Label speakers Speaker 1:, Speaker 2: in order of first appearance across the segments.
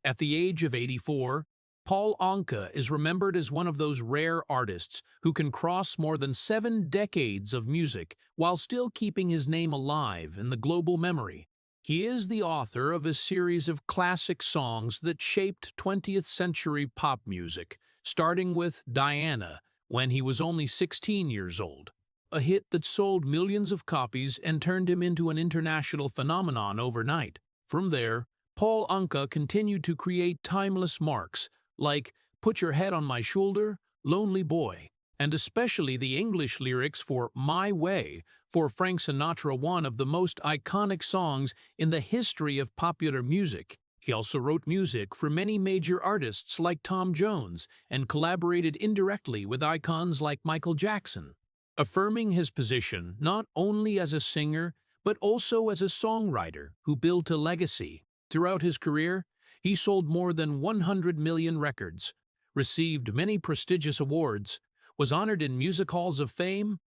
Speaker 1: At the age of 84, Paul Anka is remembered as one of those rare artists who can cross more than 7 decades of music while still keeping his name alive in the global memory. He is the author of a series of classic songs that shaped 20th century pop music, starting with Diana when he was only 16 years old, a hit that sold millions of copies and turned him into an international phenomenon overnight. From there, Paul Anka continued to create timeless marks like Put Your Head on My Shoulder, Lonely Boy, and especially the English lyrics for My Way, for Frank Sinatra, one of the most iconic songs in the history of popular music. He also wrote music for many major artists like Tom Jones and collaborated indirectly with icons like Michael Jackson, affirming his position not only as a singer but also as a songwriter who built a legacy. Throughout his career, he sold more than 100 million records, received many prestigious awards, was honored in music halls of fame,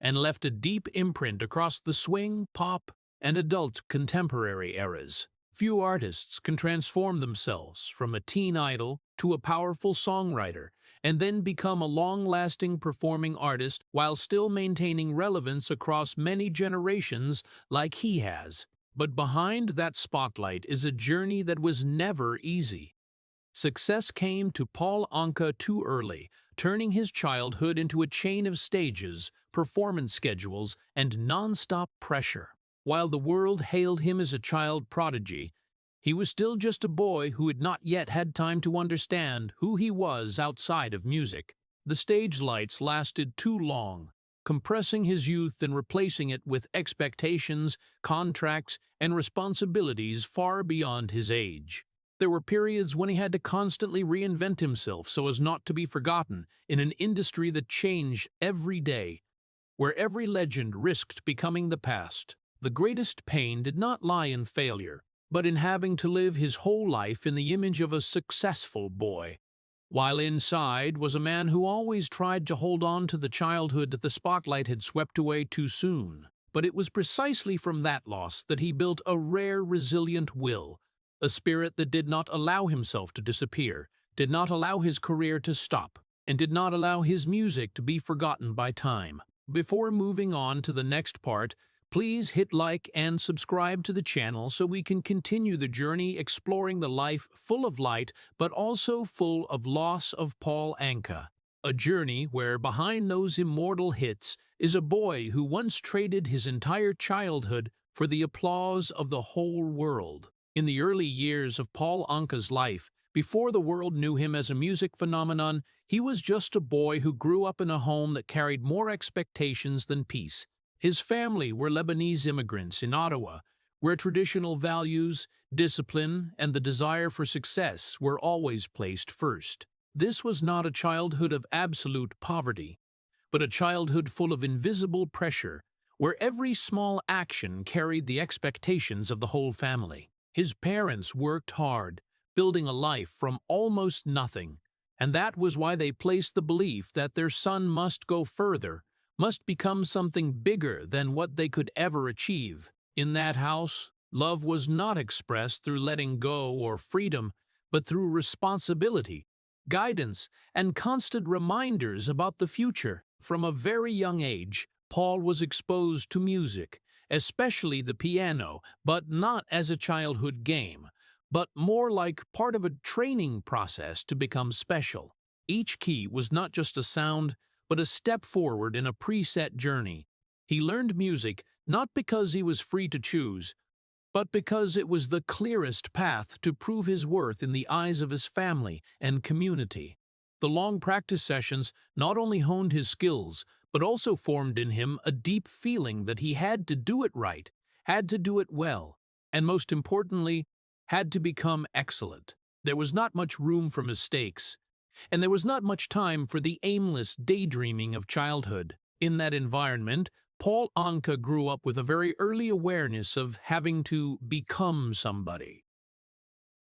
Speaker 1: and left a deep imprint across the swing, pop, and adult contemporary eras. Few artists can transform themselves from a teen idol to a powerful songwriter and then become a long-lasting performing artist while still maintaining relevance across many generations like he has. But behind that spotlight is a journey that was never easy. Success came to Paul Anka too early, turning his childhood into a chain of stages, performance schedules, and non-stop pressure. While the world hailed him as a child prodigy, he was still just a boy who had not yet had time to understand who he was outside of music. The stage lights lasted too long, compressing his youth and replacing it with expectations, contracts, and responsibilities far beyond his age. There were periods when he had to constantly reinvent himself so as not to be forgotten in an industry that changed every day, where every legend risked becoming the past. The greatest pain did not lie in failure, but in having to live his whole life in the image of a successful boy, while inside was a man who always tried to hold on to the childhood that the spotlight had swept away too soon. But it was precisely from that loss that he built a rare, resilient will, a spirit that did not allow himself to disappear, did not allow his career to stop, and did not allow his music to be forgotten by time. Before moving on to the next part, please hit like and subscribe to the channel so we can continue the journey exploring the life full of light but also full of loss of Paul Anka. A journey where behind those immortal hits is a boy who once traded his entire childhood for the applause of the whole world. In the early years of Paul Anka's life, before the world knew him as a music phenomenon, he was just a boy who grew up in a home that carried more expectations than peace. His family were Lebanese immigrants in Ottawa, where traditional values, discipline, and the desire for success were always placed first. This was not a childhood of absolute poverty, but a childhood full of invisible pressure, where every small action carried the expectations of the whole family. His parents worked hard, building a life from almost nothing, and that was why they placed the belief that their son must go further, must become something bigger than what they could ever achieve. In that house, love was not expressed through letting go or freedom, but through responsibility, guidance, and constant reminders about the future. From a very young age, Paul was exposed to music, especially the piano, but not as a childhood game, but more like part of a training process to become special. Each key was not just a sound, but a step forward in a preset journey. He learned music not because he was free to choose, but because it was the clearest path to prove his worth in the eyes of his family and community. The long practice sessions not only honed his skills, but also formed in him a deep feeling that he had to do it right, had to do it well, and most importantly, had to become excellent. There was not much room for mistakes, and there was not much time for the aimless daydreaming of childhood. In that environment, Paul Anka grew up with a very early awareness of having to become somebody.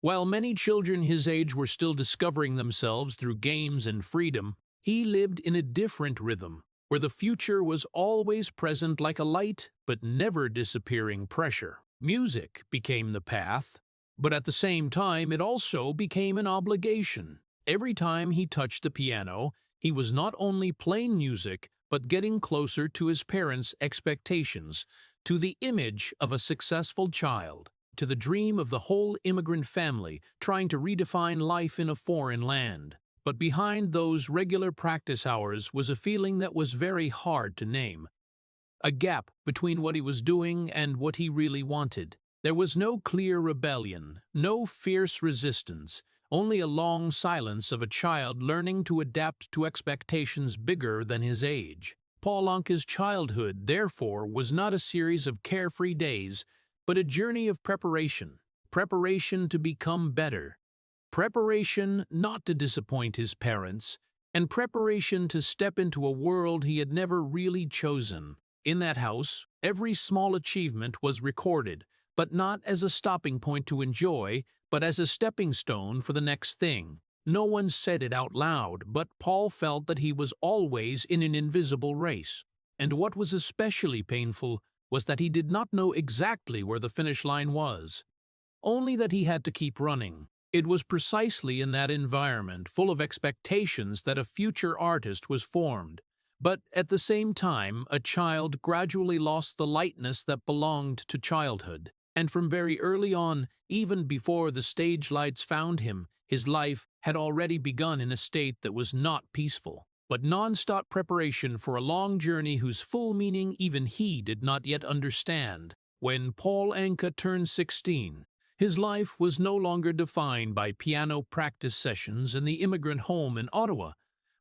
Speaker 1: While many children his age were still discovering themselves through games and freedom, he lived in a different rhythm, where the future was always present like a light but never disappearing pressure. Music became the path, But at the same time, it also became an obligation. Every time he touched the piano, he was not only playing music, but getting closer to his parents' expectations, to the image of a successful child, to the dream of the whole immigrant family trying to redefine life in a foreign land. But behind those regular practice hours was a feeling that was very hard to name. A gap between what he was doing and what he really wanted. There was no clear rebellion, no fierce resistance, only a long silence of a child learning to adapt to expectations bigger than his age. Paul Anka's childhood, therefore, was not a series of carefree days, but a journey of preparation. Preparation to become better. Preparation not to disappoint his parents, and preparation to step into a world he had never really chosen. In that house, every small achievement was recorded, but not as a stopping point to enjoy, but as a stepping stone for the next thing. No one said it out loud, but Paul felt that he was always in an invisible race. And what was especially painful was that he did not know exactly where the finish line was, only that he had to keep running. It was precisely in that environment, full of expectations, that a future artist was formed. But at the same time, a child gradually lost the lightness that belonged to childhood. And from very early on, even before the stage lights found him, his life had already begun in a state that was not peaceful, but non-stop preparation for a long journey whose full meaning even he did not yet understand. When Paul Anka turned 16, his life was no longer defined by piano practice sessions in the immigrant home in Ottawa,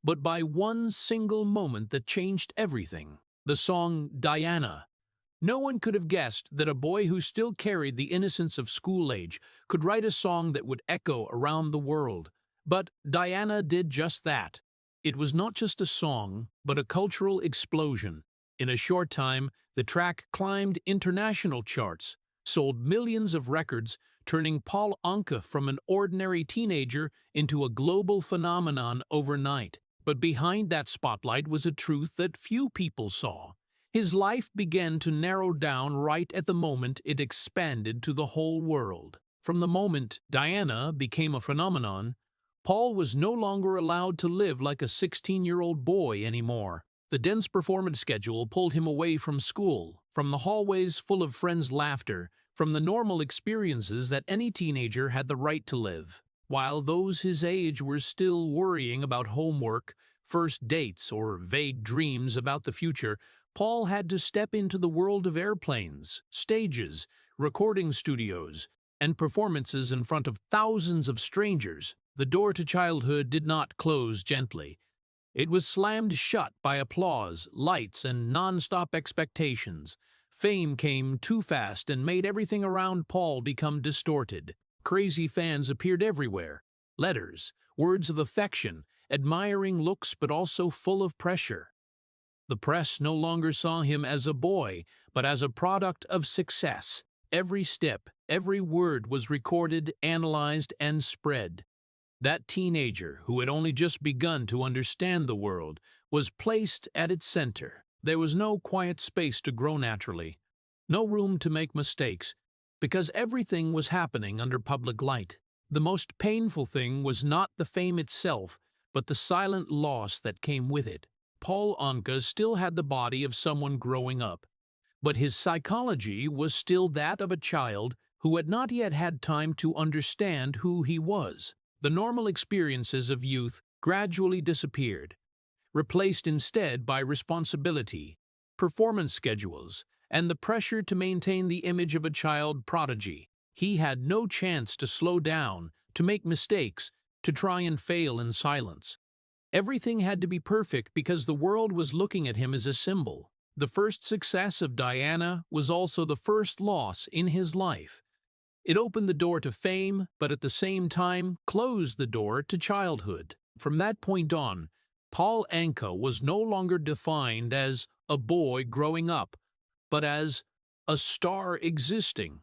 Speaker 1: but by one single moment that changed everything: the song Diana. No one could have guessed that a boy who still carried the innocence of school age could write a song that would echo around the world. But Diana did just that. It was not just a song, but a cultural explosion. In a short time, the track climbed international charts, sold millions of records, turning Paul Anka from an ordinary teenager into a global phenomenon overnight. But behind that spotlight was a truth that few people saw. His life began to narrow down right at the moment it expanded to the whole world. From the moment Diana became a phenomenon, Paul was no longer allowed to live like a 16-year-old boy anymore. The dense performance schedule pulled him away from school, from the hallways full of friends' laughter, from the normal experiences that any teenager had the right to live. While those his age were still worrying about homework, first dates, or vague dreams about the future, Paul had to step into the world of airplanes, stages, recording studios, and performances in front of thousands of strangers. The door to childhood did not close gently. It was slammed shut by applause, lights, and non-stop expectations. Fame came too fast and made everything around Paul become distorted. Crazy fans appeared everywhere. Letters, words of affection, admiring looks, but also full of pressure. The press no longer saw him as a boy, but as a product of success. Every step, every word was recorded, analyzed, and spread. That teenager, who had only just begun to understand the world, was placed at its center. There was no quiet space to grow naturally, no room to make mistakes, because everything was happening under public light. The most painful thing was not the fame itself, but the silent loss that came with it. Paul Anka still had the body of someone growing up, but his psychology was still that of a child who had not yet had time to understand who he was. The normal experiences of youth gradually disappeared, replaced instead by responsibility, performance schedules, and the pressure to maintain the image of a child prodigy. He had no chance to slow down, to make mistakes, to try and fail in silence. Everything had to be perfect because the world was looking at him as a symbol. The first success of Diana was also the first loss in his life. It opened the door to fame, but at the same time closed the door to childhood. From that point on, Paul Anka was no longer defined as a boy growing up, but as a star existing.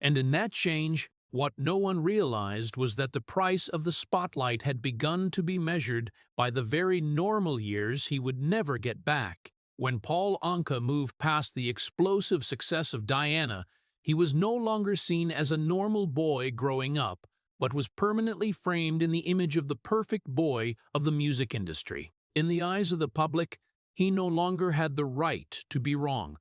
Speaker 1: And in that change, what no one realized was that the price of the spotlight had begun to be measured by the very normal years he would never get back. When Paul Anka moved past the explosive success of Diana, He was no longer seen as a normal boy growing up, but was permanently framed in the image of the perfect boy of the music industry. In the eyes of the public, he no longer had the right to be wrong,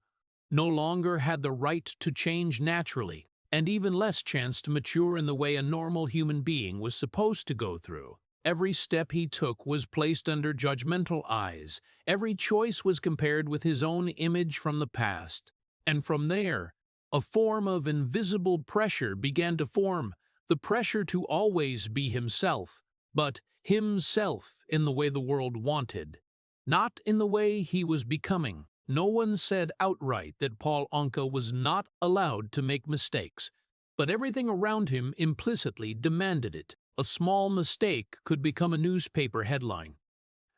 Speaker 1: no longer had the right to change naturally, and even less chance to mature in the way a normal human being was supposed to go through. Every step he took was placed under judgmental eyes. Every choice was compared with his own image from the past. And from there, a form of invisible pressure began to form, the pressure to always be himself, but himself in the way the world wanted, not in the way he was becoming. No one said outright that Paul Anka was not allowed to make mistakes, but everything around him implicitly demanded it. A small mistake could become a newspaper headline.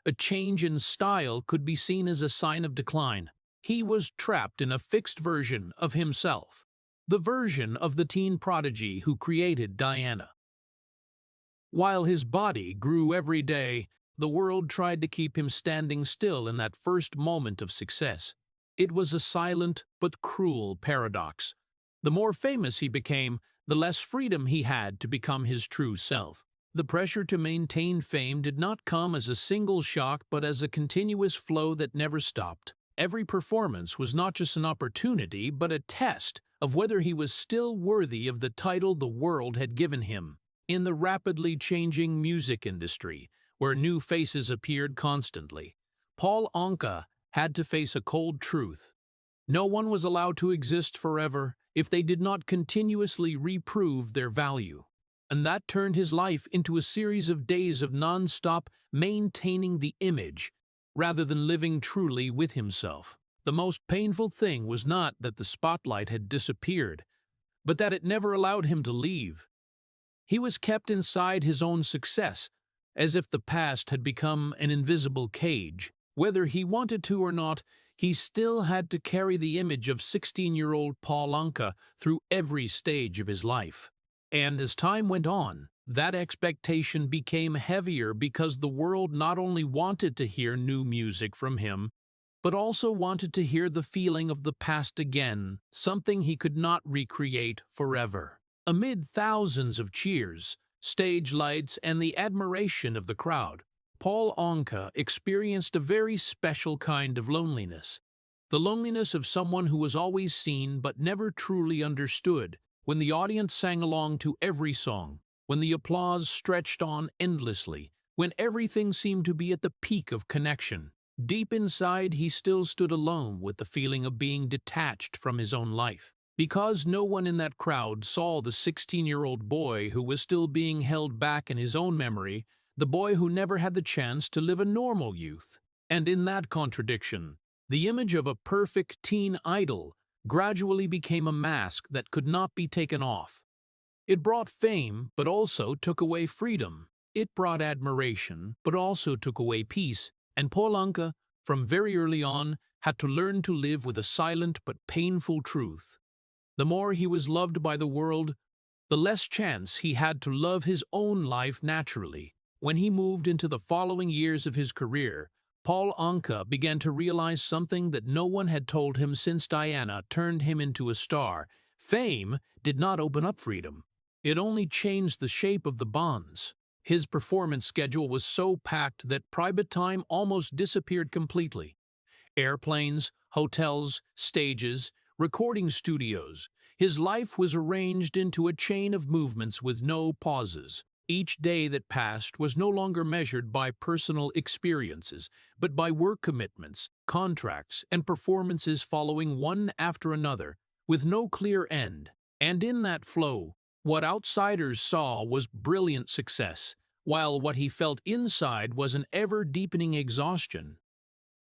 Speaker 1: A change in style could be seen as a sign of decline. He was trapped in a fixed version of himself, the version of the teen prodigy who created Diana. While his body grew every day, the world tried to keep him standing still in that first moment of success. It was a silent but cruel paradox. The more famous he became, the less freedom he had to become his true self. The pressure to maintain fame did not come as a single shock but as a continuous flow that never stopped. Every performance was not just an opportunity but a test of whether he was still worthy of the title the world had given him. In the rapidly changing music industry, where new faces appeared constantly, Paul Anka had to face a cold truth. No one was allowed to exist forever if they did not continuously reprove their value. And that turned his life into a series of days of non-stop maintaining the image, rather than living truly with himself. The most painful thing was not that the spotlight had disappeared, but that it never allowed him to leave. He was kept inside his own success, as if the past had become an invisible cage. Whether he wanted to or not, he still had to carry the image of 16-year-old Paul Anka through every stage of his life. And as time went on, that expectation became heavier because the world not only wanted to hear new music from him, but also wanted to hear the feeling of the past again, something he could not recreate forever. Amid thousands of cheers, stage lights, and the admiration of the crowd, Paul Anka experienced a very special kind of loneliness. The loneliness of someone who was always seen but never truly understood. When the audience sang along to every song, when the applause stretched on endlessly, when everything seemed to be at the peak of connection, deep inside he still stood alone with the feeling of being detached from his own life. Because no one in that crowd saw the 16-year-old boy who was still being held back in his own memory, the boy who never had the chance to live a normal youth. And in that contradiction, the image of a perfect teen idol gradually became a mask that could not be taken off. It brought fame, but also took away freedom. It brought admiration, but also took away peace. And Paul Anka, from very early on, had to learn to live with a silent but painful truth. The more he was loved by the world, the less chance he had to love his own life naturally. When he moved into the following years of his career, Paul Anka began to realize something that no one had told him since Diana turned him into a star. Fame did not open up freedom. It only changed the shape of the bonds. His performance schedule was so packed that private time almost disappeared completely. Airplanes, hotels, stages, recording studios. His life was arranged into a chain of movements with no pauses. Each day that passed was no longer measured by personal experiences, but by work commitments, contracts, and performances following one after another, with no clear end. And in that flow, what outsiders saw was brilliant success, while what he felt inside was an ever-deepening exhaustion.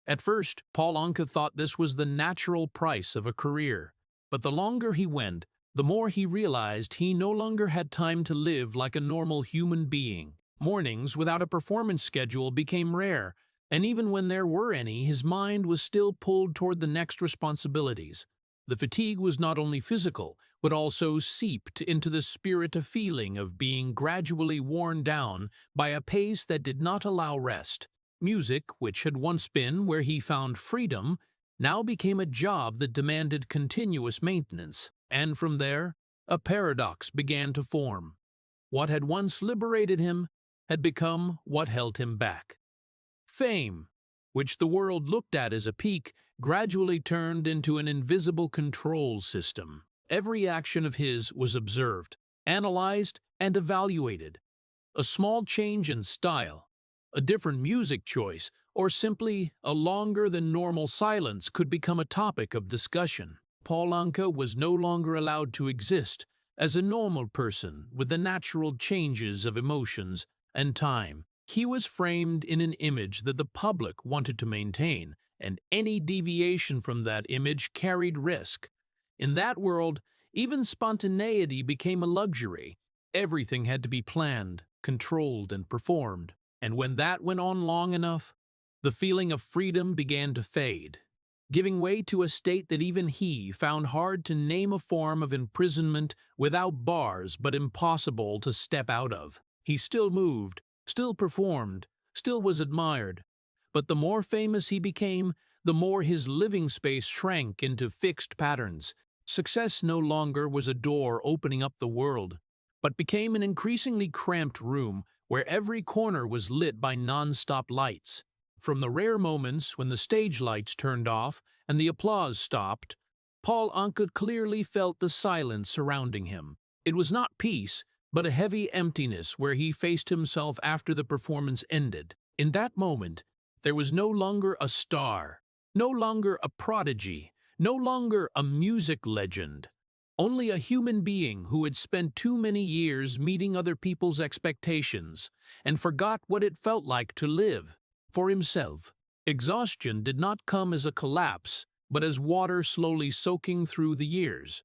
Speaker 1: At first, Paul Anka thought this was the natural price of a career, but the longer he went, the more he realized he no longer had time to live like a normal human being. Mornings without a performance schedule became rare, and even when there were any, his mind was still pulled toward the next responsibilities. The fatigue was not only physical, but also seeped into the spirit of feeling of being gradually worn down by a pace that did not allow rest. Music, which had once been where he found freedom, now became a job that demanded continuous maintenance, and from there, a paradox began to form. What had once liberated him had become what held him back. Fame, which the world looked at as a peak, gradually turned into an invisible control system. Every action of his was observed, analyzed, and evaluated. A small change in style, a different music choice, or simply a longer than normal silence could become a topic of discussion. Paul Anka was no longer allowed to exist as a normal person with the natural changes of emotions and time. He was framed in an image that the public wanted to maintain, and any deviation from that image carried risk. In that world, even spontaneity became a luxury. Everything had to be planned, controlled, and performed. And when that went on long enough, the feeling of freedom began to fade, giving way to a state that even he found hard to name, a form of imprisonment without bars but impossible to step out of. He still moved, still performed, still was admired. But the more famous he became, the more his living space shrank into fixed patterns. Success no longer was a door opening up the world, but became an increasingly cramped room where every corner was lit by non-stop lights. From the rare moments when the stage lights turned off and the applause stopped, Paul Anka clearly felt the silence surrounding him. It was not peace, but a heavy emptiness where he faced himself after the performance ended. In that moment, there was no longer a star, no longer a prodigy, no longer a music legend. Only a human being who had spent too many years meeting other people's expectations and forgot what it felt like to live for himself. Exhaustion did not come as a collapse, but as water slowly soaking through the years.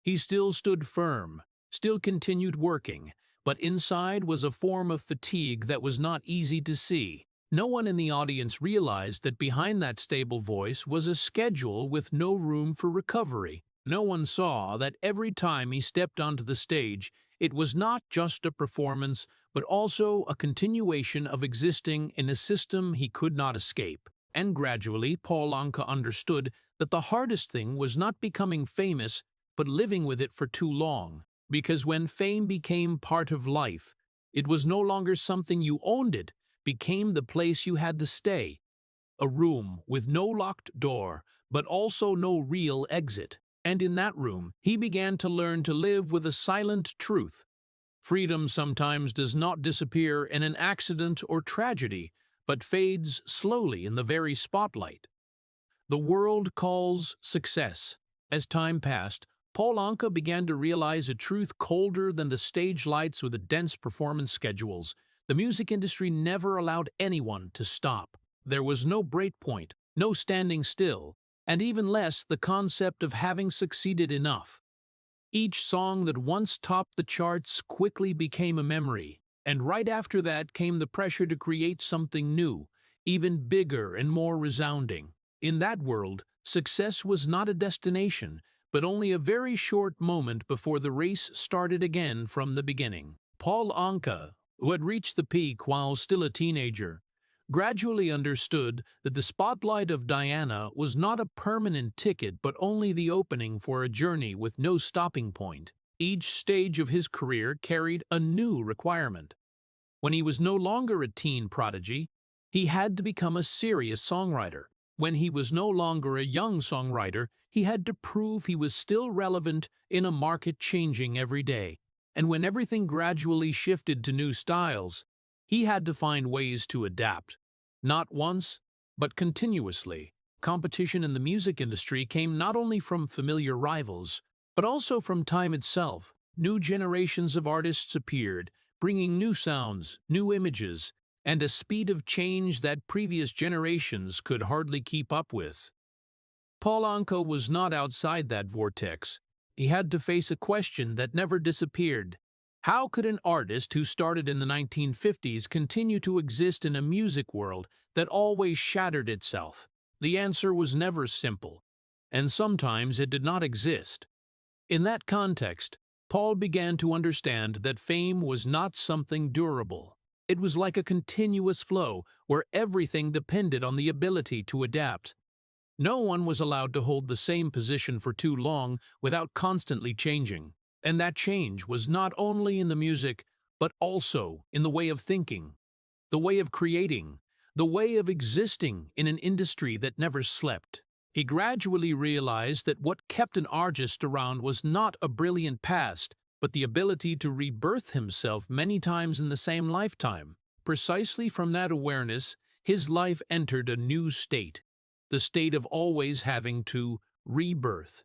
Speaker 1: He still stood firm, still continued working, but inside was a form of fatigue that was not easy to see. No one in the audience realized that behind that stable voice was a schedule with no room for recovery. No one saw that every time he stepped onto the stage, it was not just a performance, but also a continuation of existing in a system he could not escape. And gradually, Paul Anka understood that the hardest thing was not becoming famous, but living with it for too long. Because when fame became part of life, it was no longer something you owned, it became the place you had to stay. A room with no locked door, but also no real exit. And in that room, he began to learn to live with a silent truth. Freedom sometimes does not disappear in an accident or tragedy, but fades slowly in the very spotlight. The world calls success. As time passed, Paul Anka began to realize a truth colder than the stage lights or the dense performance schedules. The music industry never allowed anyone to stop. There was no breakpoint, no standing still, and even less the concept of having succeeded enough. Each song that once topped the charts quickly became a memory, and right after that came the pressure to create something new, even bigger and more resounding. In that world, success was not a destination, but only a very short moment before the race started again from the beginning. Paul Anka, who had reached the peak while still a teenager, gradually understood that the spotlight of Diana was not a permanent ticket but only the opening for a journey with no stopping point. Each stage of his career carried a new requirement. When he was no longer a teen prodigy, he had to become a serious songwriter. When he was no longer a young songwriter, he had to prove he was still relevant in a market changing every day. And when everything gradually shifted to new styles, he had to find ways to adapt. Not once, but continuously. Competition in the music industry came not only from familiar rivals, but also from time itself. New generations of artists appeared, bringing new sounds, new images, and a speed of change that previous generations could hardly keep up with. Paul Anka was not outside that vortex. He had to face a question that never disappeared. How could an artist who started in the 1950s continue to exist in a music world that always shattered itself? The answer was never simple, and sometimes it did not exist. In that context, Paul began to understand that fame was not something durable. It was like a continuous flow where everything depended on the ability to adapt. No one was allowed to hold the same position for too long without constantly changing. And that change was not only in the music, but also in the way of thinking, the way of creating, the way of existing in an industry that never slept. He gradually realized that what kept an artist around was not a brilliant past, but the ability to rebirth himself many times in the same lifetime. Precisely from that awareness, his life entered a new state, the state of always having to rebirth.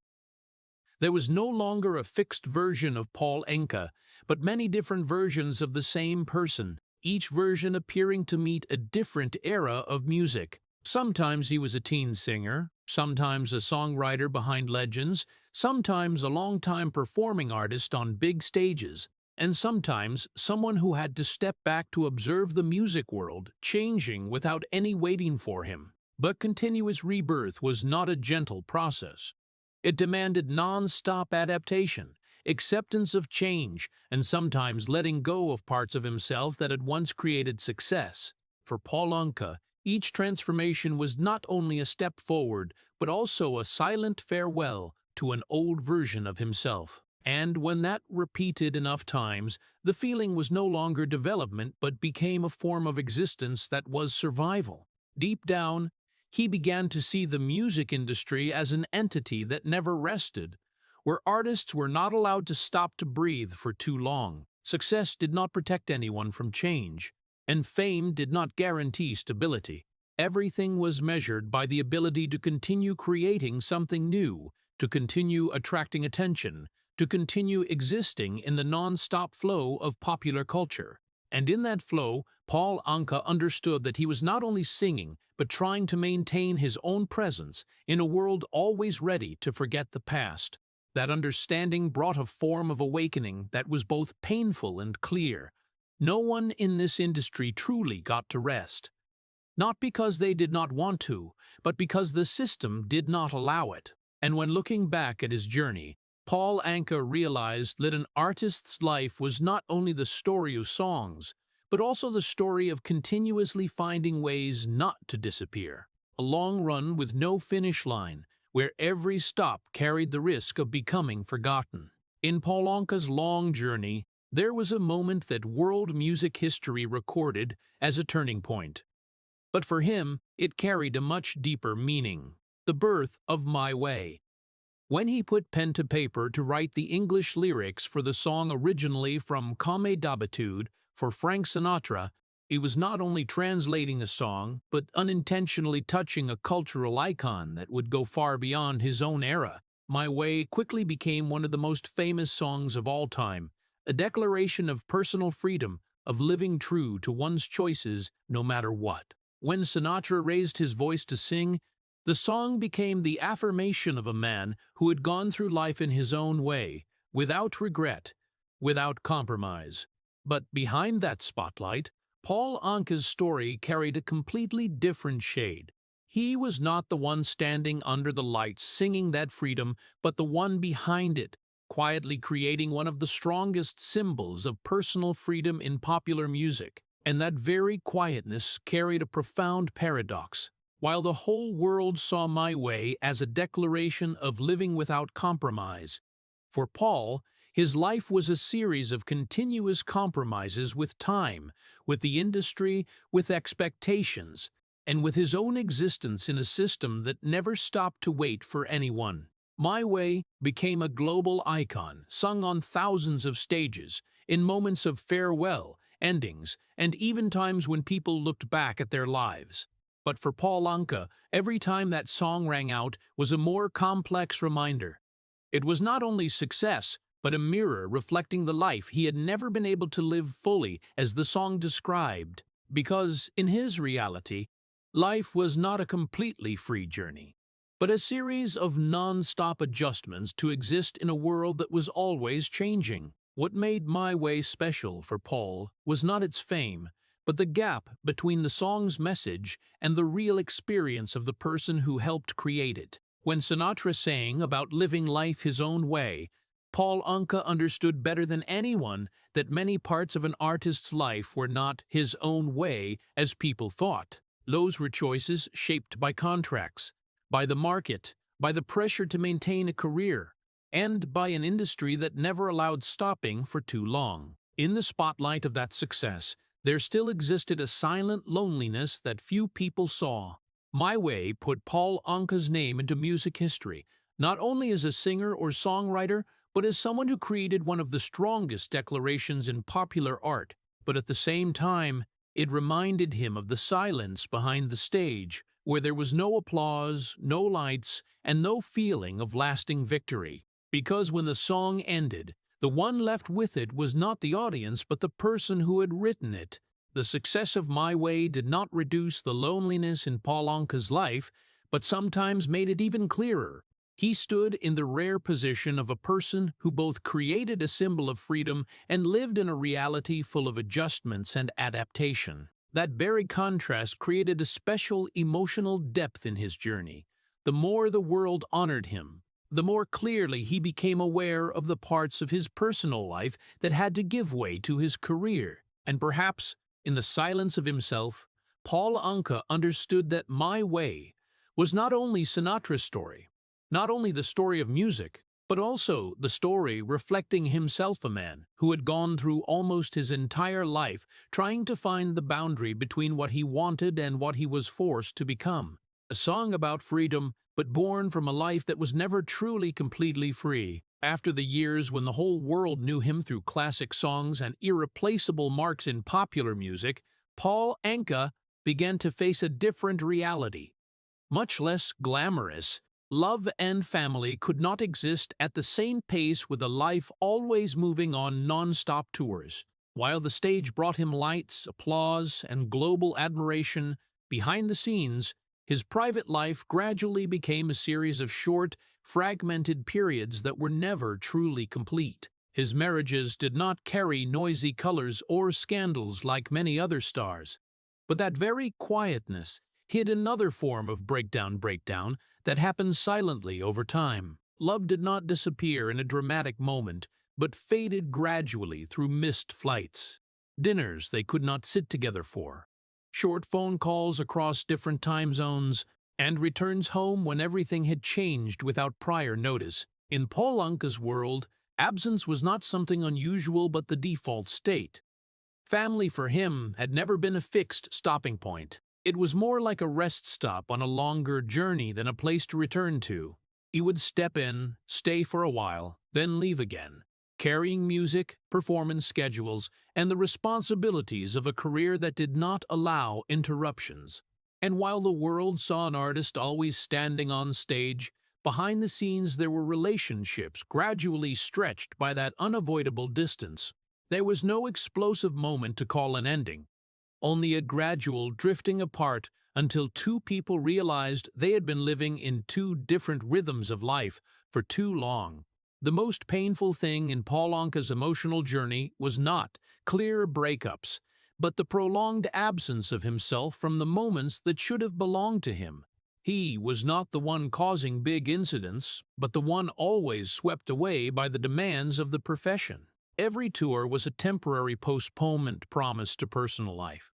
Speaker 1: There was no longer a fixed version of Paul Anka, but many different versions of the same person, each version appearing to meet a different era of music. Sometimes he was a teen singer, sometimes a songwriter behind legends, sometimes a long-time performing artist on big stages, and sometimes someone who had to step back to observe the music world changing without any waiting for him. But continuous rebirth was not a gentle process. It demanded non-stop adaptation, acceptance of change, and sometimes letting go of parts of himself that had once created success. For Paul Anka, each transformation was not only a step forward, but also a silent farewell to an old version of himself. And when that repeated enough times, the feeling was no longer development but became a form of existence that was survival. Deep down, he began to see the music industry as an entity that never rested, where artists were not allowed to stop to breathe for too long. Success did not protect anyone from change, and fame did not guarantee stability. Everything was measured by the ability to continue creating something new, to continue attracting attention, to continue existing in the non-stop flow of popular culture. And in that flow, Paul Anka understood that he was not only singing, but trying to maintain his own presence in a world always ready to forget the past. That understanding brought a form of awakening that was both painful and clear. No one in this industry truly got to rest. Not because they did not want to, but because the system did not allow it. And when looking back at his journey, Paul Anka realized that an artist's life was not only the story of songs, but also the story of continuously finding ways not to disappear. A long run with no finish line, where every stop carried the risk of becoming forgotten. In Paul Anka's long journey, there was a moment that world music history recorded as a turning point. But for him, it carried a much deeper meaning: the birth of My Way. When he put pen to paper to write the English lyrics for the song originally from Comme d'habitude for Frank Sinatra, he was not only translating the song, but unintentionally touching a cultural icon that would go far beyond his own era. My Way quickly became one of the most famous songs of all time, a declaration of personal freedom, of living true to one's choices no matter what. When Sinatra raised his voice to sing, the song became the affirmation of a man who had gone through life in his own way, without regret, without compromise. But behind that spotlight, Paul Anka's story carried a completely different shade. He was not the one standing under the lights singing that freedom, but the one behind it, quietly creating one of the strongest symbols of personal freedom in popular music. And that very quietness carried a profound paradox. While the whole world saw My Way as a declaration of living without compromise, for Paul, his life was a series of continuous compromises with time, with the industry, with expectations, and with his own existence in a system that never stopped to wait for anyone. My Way became a global icon, sung on thousands of stages, in moments of farewell, endings, and even times when people looked back at their lives. But for Paul Anka, every time that song rang out was a more complex reminder. It was not only success, but a mirror reflecting the life he had never been able to live fully as the song described. Because, in his reality, life was not a completely free journey, but a series of non-stop adjustments to exist in a world that was always changing. What made My Way special for Paul was not its fame, but the gap between the song's message and the real experience of the person who helped create it. When Sinatra sang about living life his own way, Paul Anka understood better than anyone that many parts of an artist's life were not his own way as people thought. Those were choices shaped by contracts, by the market, by the pressure to maintain a career, and by an industry that never allowed stopping for too long. In the spotlight of that success, there still existed a silent loneliness that few people saw. My Way put Paul Anka's name into music history, not only as a singer or songwriter, but as someone who created one of the strongest declarations in popular art. But at the same time, it reminded him of the silence behind the stage, where there was no applause, no lights, and no feeling of lasting victory. Because when the song ended, the one left with it was not the audience but the person who had written it. The success of My Way did not reduce the loneliness in Paul Anka's life, but sometimes made it even clearer. He stood in the rare position of a person who both created a symbol of freedom and lived in a reality full of adjustments and adaptation. That very contrast created a special emotional depth in his journey. The more the world honored him, the more clearly he became aware of the parts of his personal life that had to give way to his career. And perhaps, in the silence of himself, Paul Anka understood that My Way was not only Sinatra's story, not only the story of music, but also the story reflecting himself, a man who had gone through almost his entire life trying to find the boundary between what he wanted and what he was forced to become. A song about freedom, but born from a life that was never truly completely free. After the years when the whole world knew him through classic songs and irreplaceable marks in popular music, Paul Anka began to face a different reality. Much less glamorous, love and family could not exist at the same pace with a life always moving on non-stop tours. While the stage brought him lights, applause, and global admiration, behind the scenes, his private life gradually became a series of short, fragmented periods that were never truly complete. His marriages did not carry noisy colors or scandals like many other stars, but that very quietness hid another form of breakdown that happened silently over time. Love did not disappear in a dramatic moment, but faded gradually through missed flights, dinners they could not sit together for, short phone calls across different time zones, and returns home when everything had changed without prior notice. In Paul Anka's world, absence was not something unusual but the default state. Family for him had never been a fixed stopping point. It was more like a rest stop on a longer journey than a place to return to. He would step in, stay for a while, then leave again, carrying music, performance schedules, and the responsibilities of a career that did not allow interruptions. And while the world saw an artist always standing on stage, behind the scenes there were relationships gradually stretched by that unavoidable distance. There was no explosive moment to call an ending, only a gradual drifting apart until two people realized they had been living in two different rhythms of life for too long. The most painful thing in Paul Anka's emotional journey was not clear breakups, but the prolonged absence of himself from the moments that should have belonged to him. He was not the one causing big incidents, but the one always swept away by the demands of the profession. Every tour was a temporary postponement promise to personal life.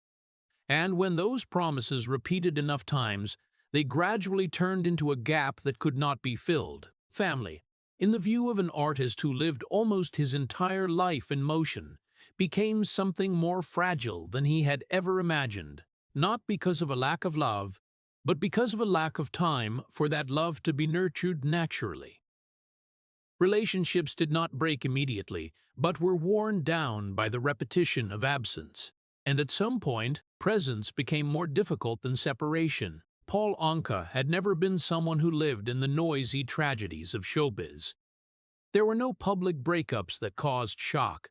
Speaker 1: And when those promises repeated enough times, they gradually turned into a gap that could not be filled. Family, in the view of an artist who lived almost his entire life in motion, became something more fragile than he had ever imagined, not because of a lack of love, but because of a lack of time for that love to be nurtured naturally. Relationships did not break immediately, but were worn down by the repetition of absence. And at some point, presence became more difficult than separation. Paul Anka had never been someone who lived in the noisy tragedies of showbiz. There were no public breakups that caused shock,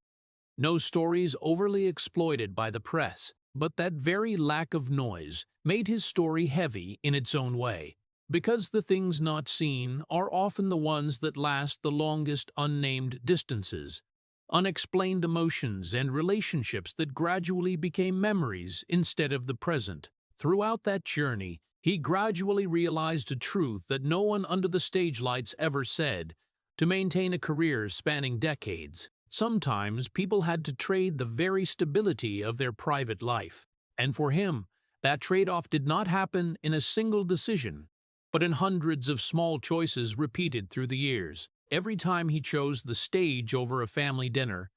Speaker 1: no stories overly exploited by the press, but that very lack of noise made his story heavy in its own way. Because the things not seen are often the ones that last the longest, unnamed distances, unexplained emotions and relationships that gradually became memories instead of the present. Throughout that journey, he gradually realized a truth that no one under the stage lights ever said. To maintain a career spanning decades, sometimes people had to trade the very stability of their private life. And for him, that trade-off did not happen in a single decision. but in hundreds of small choices repeated through the years. Every time he chose the stage over a family dinner,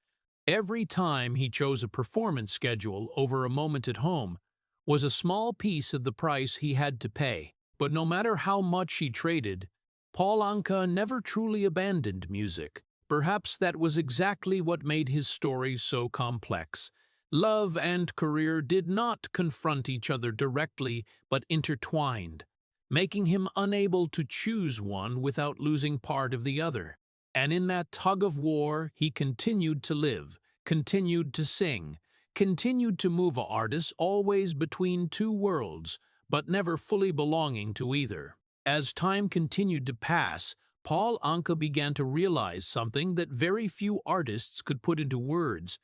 Speaker 1: every time he chose a performance schedule over a moment at home, was a small piece of the price he had to pay. But no matter how much he traded, Paul Anka never truly abandoned music. Perhaps that was exactly what made his story so complex. Love and career did not confront each other directly, but intertwined, making him unable to choose one without losing part of the other. And in that tug-of-war, he continued to live, continued to sing, continued to move artists always between two worlds, but never fully belonging to either. As time continued to pass, Paul Anka began to realize something that very few artists could put into words.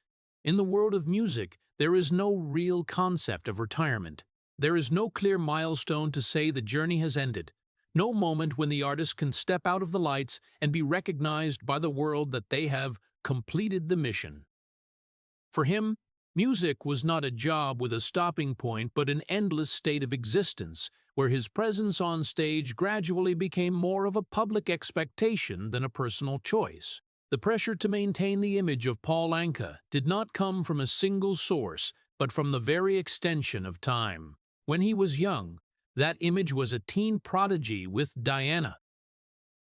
Speaker 1: In the world of music, there is no real concept of retirement. There is no clear milestone to say the journey has ended. No moment when the artist can step out of the lights and be recognized by the world that they have completed the mission. For him, music was not a job with a stopping point but an endless state of existence, where his presence on stage gradually became more of a public expectation than a personal choice. The pressure to maintain the image of Paul Anka did not come from a single source, but from the very extension of time. When he was young, that image was a teen prodigy with Diana.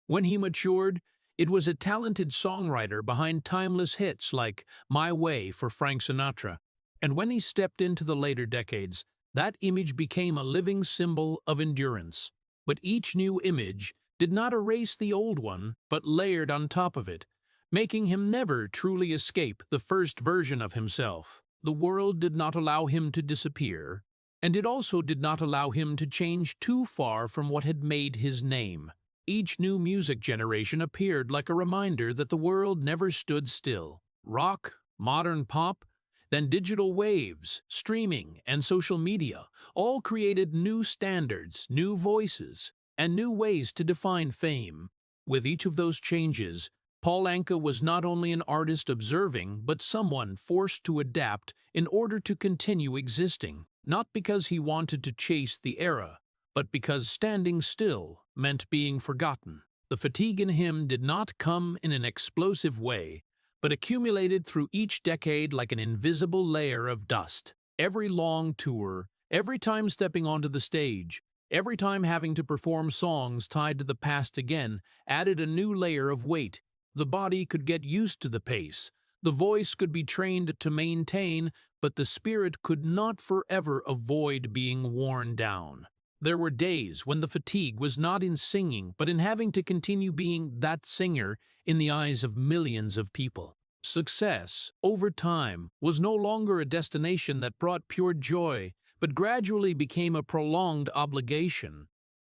Speaker 1: When he matured, it was a talented songwriter behind timeless hits like My Way for Frank Sinatra. And when he stepped into the later decades, that image became a living symbol of endurance. But each new image did not erase the old one, but layered on top of it, making him never truly escape the first version of himself. The world did not allow him to disappear, and it also did not allow him to change too far from what had made his name. Each new music generation appeared like a reminder that the world never stood still. Rock, modern pop, then digital waves, streaming, and social media all created new standards, new voices, and new ways to define fame. With each of those changes, Paul Anka was not only an artist observing, but someone forced to adapt in order to continue existing, not because he wanted to chase the era, but because standing still meant being forgotten. The fatigue in him did not come in an explosive way, but accumulated through each decade like an invisible layer of dust. Every long tour, every time stepping onto the stage, every time having to perform songs tied to the past again, added a new layer of weight. The body could get used to the pace, the voice could be trained to maintain, but the spirit could not forever avoid being worn down. There were days when the fatigue was not in singing, but in having to continue being that singer in the eyes of millions of people. Success, over time, was no longer a destination that brought pure joy, but gradually became a prolonged obligation.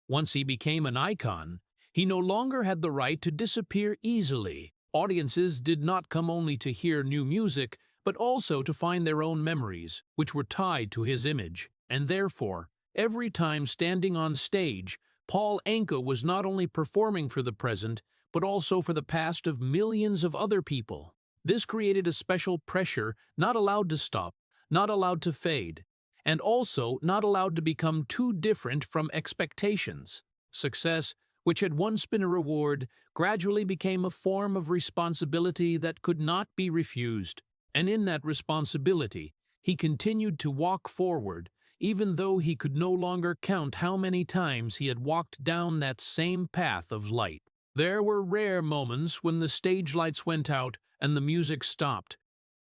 Speaker 1: Once he became an icon, he no longer had the right to disappear easily. Audiences did not come only to hear new music, but also to find their own memories, which were tied to his image. And therefore, every time standing on stage, Paul Anka was not only performing for the present, but also for the past of millions of other people. This created a special pressure not allowed to stop, not allowed to fade, and also not allowed to become too different from expectations. Success, which had once been a reward, gradually became a form of responsibility that could not be refused. And in that responsibility, he continued to walk forward, even though he could no longer count how many times he had walked down that same path of light. There were rare moments when the stage lights went out and the music stopped.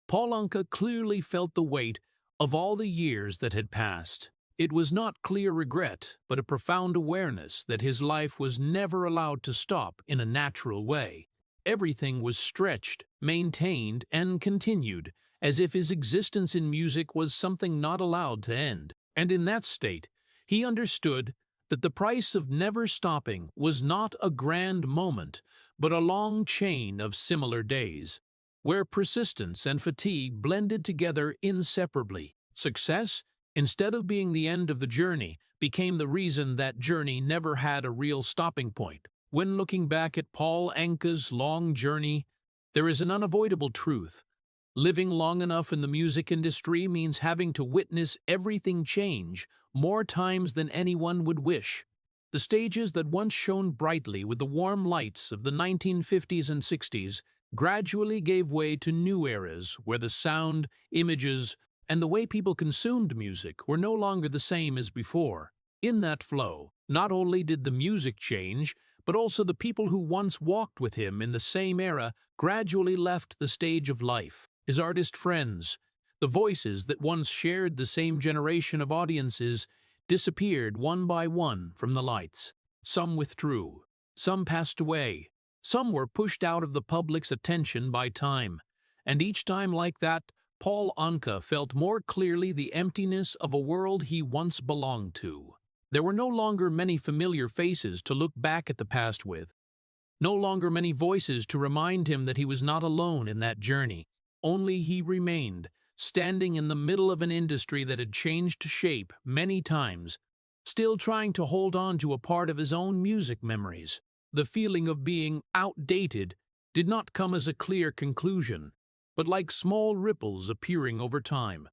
Speaker 1: Paul Anka clearly felt the weight of all the years that had passed. It was not clear regret, but a profound awareness that his life was never allowed to stop in a natural way. Everything was stretched, maintained, and continued, as if his existence in music was something not allowed to end. And in that state, he understood that the price of never stopping was not a grand moment, but a long chain of similar days, where persistence and fatigue blended together inseparably. Success, instead of being the end of the journey, became the reason that journey never had a real stopping point. When looking back at Paul Anka's long journey, there is an unavoidable truth. Living long enough in the music industry means having to witness everything change more times than anyone would wish. The stages that once shone brightly with the warm lights of the 1950s and 60s gradually gave way to new eras where the sound, images, and the way people consumed music were no longer the same as before. In that flow, not only did the music change, but also the people who once walked with him in the same era gradually left the stage of life. His artist friends, the voices that once shared the same generation of audiences, disappeared one by one from the lights. Some withdrew, some passed away, some were pushed out of the public's attention by time. And each time like that, Paul Anka felt more clearly the emptiness of a world he once belonged to. There were no longer many familiar faces to look back at the past with, no longer many voices to remind him that he was not alone in that journey. Only he remained, standing in the middle of an industry that had changed shape many times, still trying to hold on to a part of his own music memories. The feeling of being outdated did not come as a clear conclusion, but like small ripples appearing over time.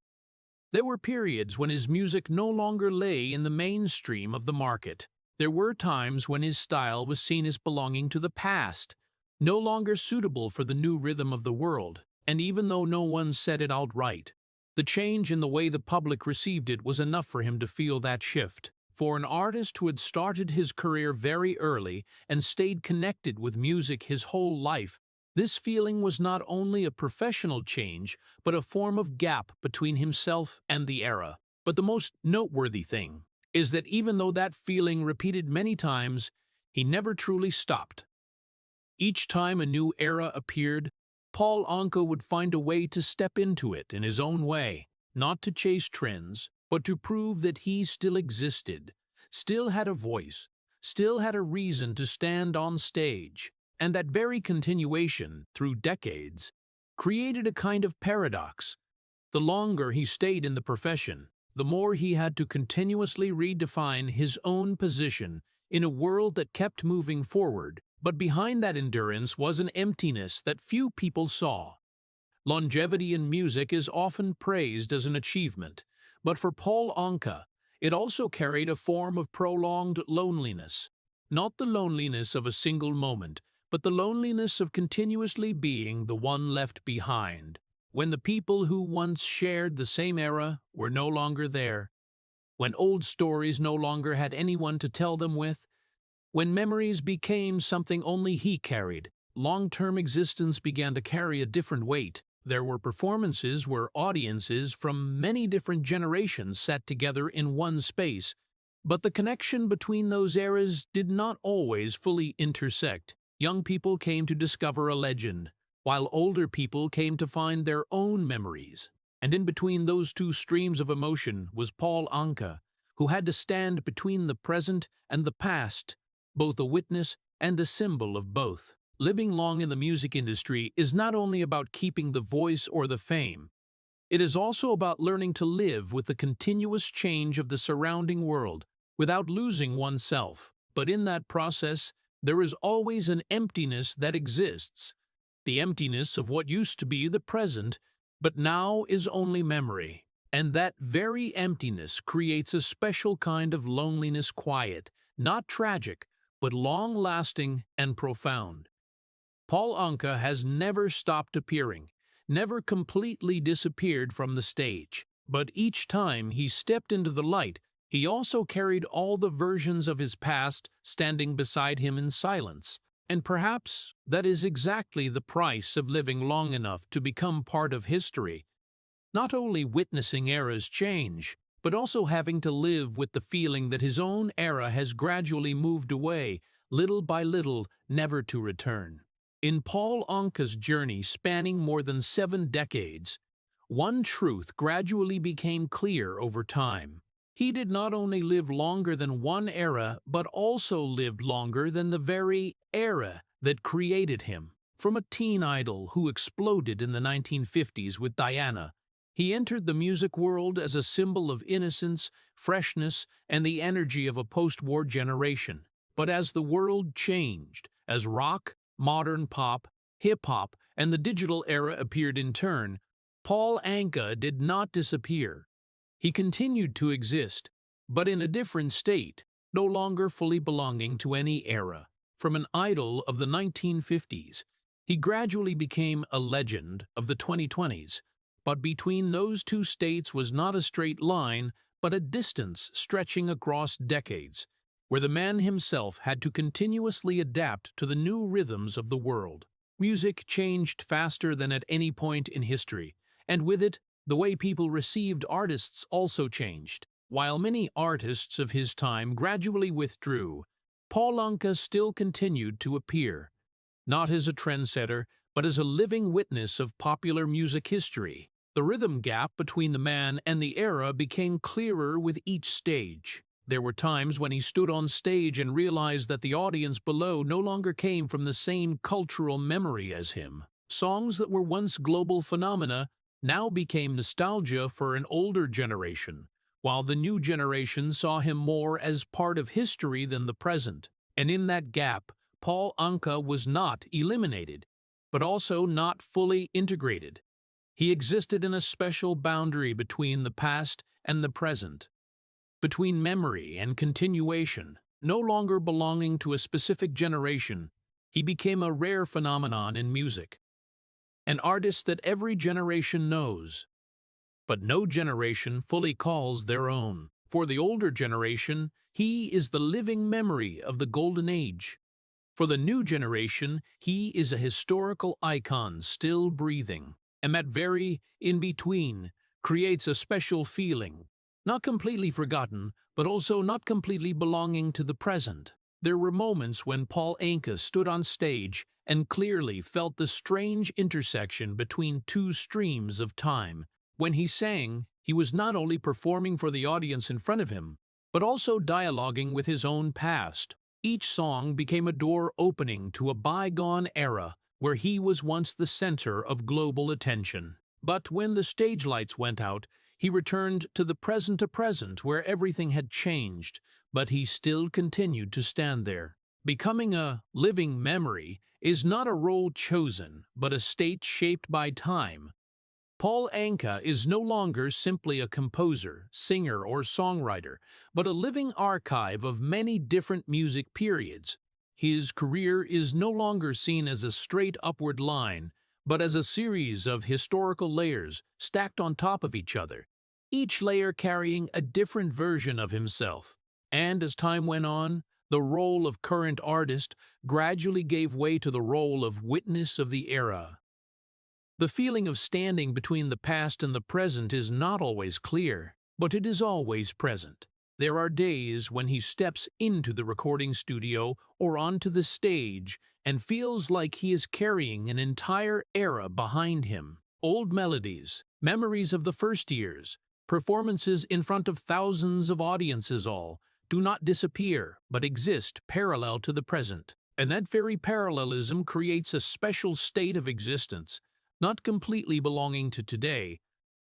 Speaker 1: There were periods when his music no longer lay in the mainstream of the market. There were times when his style was seen as belonging to the past, no longer suitable for the new rhythm of the world. And even though no one said it outright, the change in the way the public received it was enough for him to feel that shift. For an artist who had started his career very early and stayed connected with music his whole life, this feeling was not only a professional change, but a form of gap between himself and the era. But the most noteworthy thing is that even though that feeling repeated many times, he never truly stopped. Each time a new era appeared, Paul Anka would find a way to step into it in his own way, not to chase trends, but to prove that he still existed, still had a voice, still had a reason to stand on stage. And that very continuation, through decades, created a kind of paradox. The longer he stayed in the profession, the more he had to continuously redefine his own position in a world that kept moving forward. But behind that endurance was an emptiness that few people saw. Longevity in music is often praised as an achievement, but for Paul Anka, it also carried a form of prolonged loneliness. Not the loneliness of a single moment, but the loneliness of continuously being the one left behind, when the people who once shared the same era were no longer there, when old stories no longer had anyone to tell them with, when memories became something only he carried. Long-term existence began to carry a different weight. There were performances where audiences from many different generations sat together in one space, but the connection between those eras did not always fully intersect. Young people came to discover a legend, while older people came to find their own memories. And in between those two streams of emotion was Paul Anka, who had to stand between the present and the past, both a witness and a symbol of both. Living long in the music industry is not only about keeping the voice or the fame, it is also about learning to live with the continuous change of the surrounding world without losing oneself. But in that process, there is always an emptiness that exists, the emptiness of what used to be the present, but now is only memory. And that very emptiness creates a special kind of loneliness, quiet, not tragic, but long-lasting and profound. Paul Anka has never stopped appearing, never completely disappeared from the stage. But each time he stepped into the light, he also carried all the versions of his past standing beside him in silence. And perhaps that is exactly the price of living long enough to become part of history. Not only witnessing eras change, but also having to live with the feeling that his own era has gradually moved away, little by little, never to return. In Paul Anka's journey spanning more than 7 decades, one truth gradually became clear over time. He did not only live longer than one era, but also lived longer than the very era that created him. From a teen idol who exploded in the 1950s with Diana, he entered the music world as a symbol of innocence, freshness, and the energy of a post-war generation. But as the world changed, as rock, modern pop, hip-hop, and the digital era appeared in turn, Paul Anka did not disappear. He continued to exist, but in a different state. no longer fully belonging to any era. From an idol of the 1950s, he gradually became a legend of the 2020s. But between those two states was not a straight line, but a distance stretching across decades, where the man himself had to continuously adapt to the new rhythms of the world. Music changed faster than at any point in history, and with it, the way people received artists also changed. While many artists of his time gradually withdrew, Paul Anka still continued to appear, not as a trendsetter, but as a living witness of popular music history. The rhythm gap between the man and the era became clearer with each stage. There were times when he stood on stage and realized that the audience below no longer came from the same cultural memory as him. Songs that were once global phenomena now became nostalgia for an older generation, while the new generation saw him more as part of history than the present. And in that gap, Paul Anka was not eliminated, but also not fully integrated. He existed in a special boundary between the past and the present, between memory and continuation. No longer belonging to a specific generation, he became a rare phenomenon in music, an artist that every generation knows, but no generation fully calls their own. For the older generation, he is the living memory of the golden age. For the new generation, he is a historical icon still breathing, and that very in-between creates a special feeling, not completely forgotten, but also not completely belonging to the present. There were moments when Paul Anka stood on stage and clearly felt the strange intersection between two streams of time. When he sang, he was not only performing for the audience in front of him, but also dialoguing with his own past. Each song became a door opening to a bygone era where he was once the center of global attention. But when the stage lights went out, he returned to the present where everything had changed, but he still continued to stand there. Becoming a living memory is not a role chosen, but a state shaped by time. Paul Anka is no longer simply a composer, singer, or songwriter, but a living archive of many different music periods. His career is no longer seen as a straight upward line, but as a series of historical layers stacked on top of each other, each layer carrying a different version of himself. And as time went on, the role of current artist gradually gave way to the role of witness of the era. The feeling of standing between the past and the present is not always clear, but it is always present. There are days when he steps into the recording studio or onto the stage and feels like he is carrying an entire era behind him. Old melodies, memories of the first years, performances in front of thousands of audiences all do not disappear but exist parallel to the present. And that very parallelism creates a special state of existence, not completely belonging to today,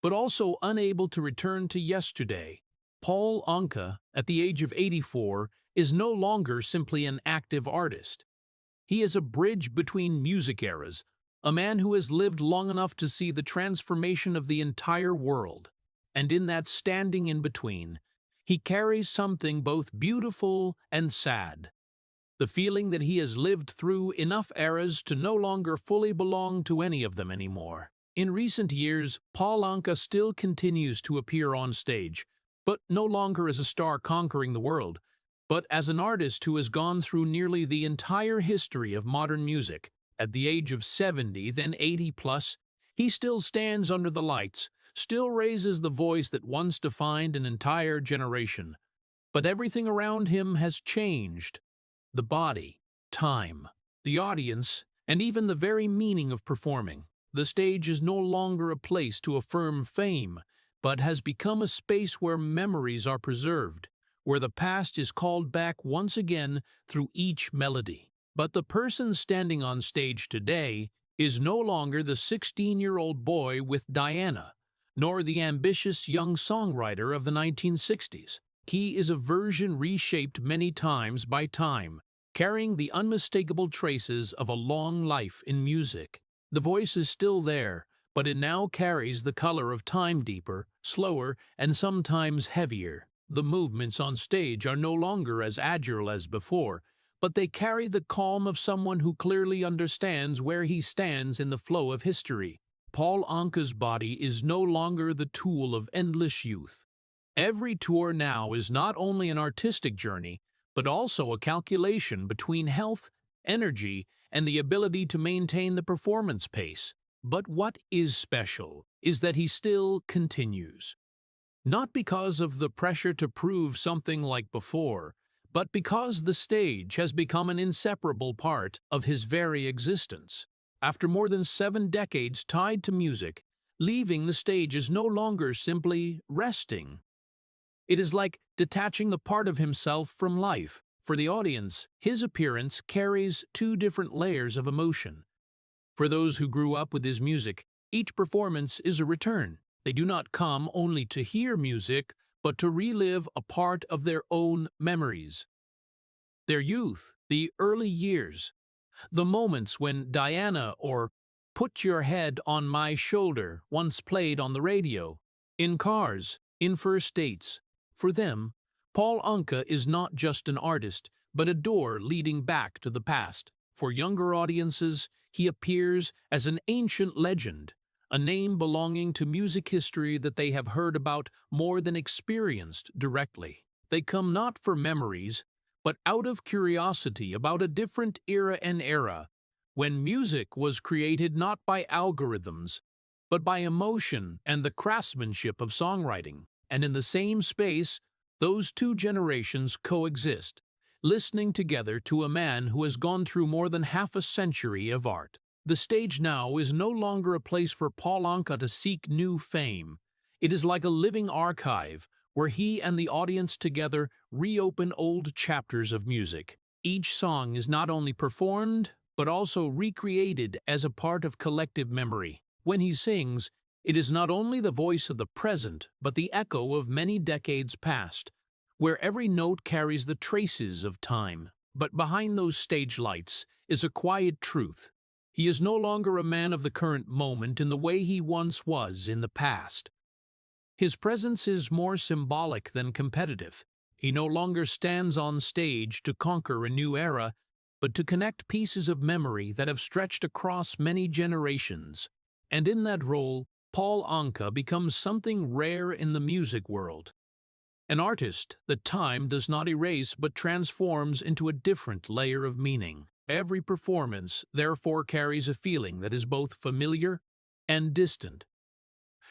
Speaker 1: but also unable to return to yesterday. Paul Anka, at the age of 84, is no longer simply an active artist. He is a bridge between music eras, a man who has lived long enough to see the transformation of the entire world. And in that standing in between, he carries something both beautiful and sad. The feeling that he has lived through enough eras to no longer fully belong to any of them anymore. In recent years, Paul Anka still continues to appear on stage, but no longer as a star conquering the world, but as an artist who has gone through nearly the entire history of modern music. At the age of 70, then 80 plus, he still stands under the lights, still raises the voice that once defined an entire generation. But everything around him has changed. The body, time, the audience, and even the very meaning of performing. The stage is no longer a place to affirm fame, but has become a space where memories are preserved, where the past is called back once again through each melody. But the person standing on stage today is no longer the 16-year-old boy with Diana, nor the ambitious young songwriter of the 1960s. He is a version reshaped many times by time, carrying the unmistakable traces of a long life in music. The voice is still there, but it now carries the color of time, deeper, slower, and sometimes heavier. The movements on stage are no longer as agile as before, but they carry the calm of someone who clearly understands where he stands in the flow of history. Paul Anka's body is no longer the tool of endless youth. Every tour now is not only an artistic journey, but also a calculation between health, energy, and the ability to maintain the performance pace. But what is special is that he still continues. Not because of the pressure to prove something like before, but because the stage has become an inseparable part of his very existence. After more than 7 decades tied to music, leaving the stage is no longer simply resting. It is like detaching the part of himself from life. For the audience, his appearance carries two different layers of emotion. For those who grew up with his music, each performance is a return. They do not come only to hear music, but to relive a part of their own memories. Their youth, the early years, the moments when Diana or Put Your Head on My Shoulder once played on the radio, in cars, in first dates. For them, Paul Anka is not just an artist, but a door leading back to the past. For younger audiences, he appears as an ancient legend, a name belonging to music history that they have heard about more than experienced directly. They come not for memories, but out of curiosity about a different era when music was created not by algorithms, but by emotion and the craftsmanship of songwriting. And in the same space, those two generations coexist, listening together to a man who has gone through more than half a century of art. The stage now is no longer a place for Paul Anka to seek new fame. It is like a living archive where he and the audience together reopen old chapters of music. Each song is not only performed, but also recreated as a part of collective memory. When he sings, it is not only the voice of the present, but the echo of many decades past, where every note carries the traces of time. But behind those stage lights is a quiet truth. He is no longer a man of the current moment in the way he once was in the past. His presence is more symbolic than competitive. He no longer stands on stage to conquer a new era, but to connect pieces of memory that have stretched across many generations. And in that role, Paul Anka becomes something rare in the music world. An artist that time does not erase but transforms into a different layer of meaning. Every performance, therefore, carries a feeling that is both familiar and distant.